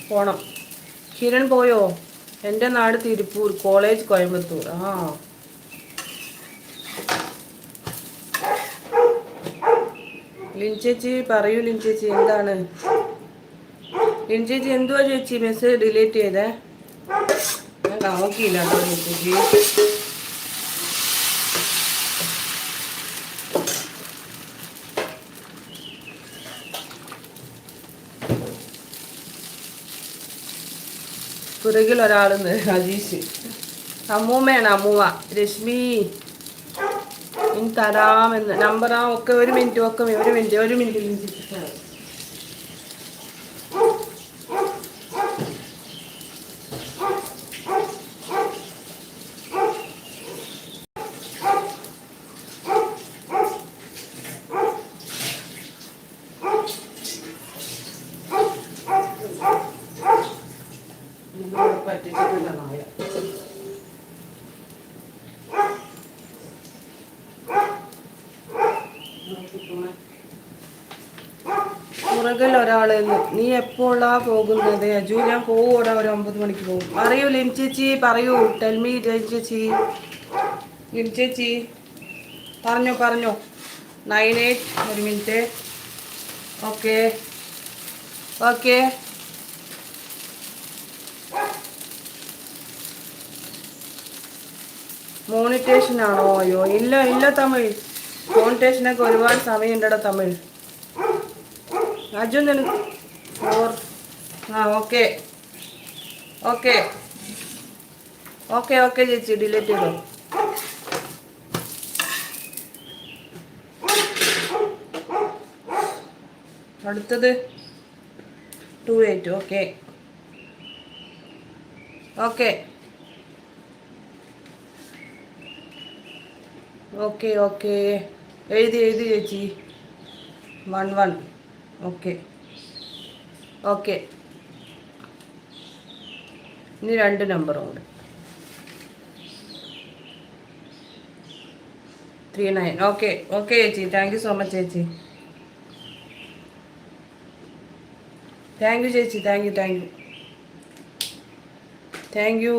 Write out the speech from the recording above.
പോണം. കിരൺ പോയോ? എൻ്റെ നാട് തിരുപ്പൂർ, കോളേജ് കോയമ്പത്തൂർ. ആ ലിൻചേച്ചി പറയൂ. ലിൻചേച്ചി എന്താണ്? ലിൻചേച്ചി എന്തുവാ ചേച്ചി മെസ്സേജ് ഡിലീറ്റ് ചെയ്തേ? ഞാൻ നോക്കിയില്ല കേട്ടോ ലിൻചേച്ചി. പുറകിൽ ഒരാളെന്ന് അജീഷ്. അമ്മൂമ്മയാണ് അമ്മൂമ്മ. രശ്മി ഇനി തരാമെന്ന് നമ്പറാ. ഒക്കെ ഒരു മിനിറ്റ് ഒരു മിനിറ്റ്. പുറകിൽ ഒരാള്. നീ എപ്പോഴാ പോകുന്നത്? അജു ഞാൻ പോകൂടാ, ഒരു 9 മണിക്ക് പോകും. പറയൂ ലിൻചേച്ചി പറയൂ. ടെൽമി ലിൻചേച്ചി. ലിൻചേച്ചി പറഞ്ഞോ. 98 ഒരു മിനിറ്റ്. ഓക്കെ മോണിറ്റേഷൻ ആണോ? അയ്യോ ഇല്ല തമിഴ്. മോണിറ്റേഷനൊക്കെ ഒരുപാട് സമയമുണ്ടടാ തമിഴ്. അജു നിനക്ക് 4. ആ ഓക്കെ ചേച്ചി ഡിലീറ്റ് ചെയ്തോ. അടുത്തത് 28. ഓക്കെ എഴുതി ചേച്ചി. 11. ഓക്കെ ഇനി 2 നമ്പറും ഉണ്ട്. 39. ഓക്കെ ചേച്ചി. താങ്ക് യു സോ മച്ച് ചേച്ചി. താങ്ക് യു ചേച്ചി. Thank you.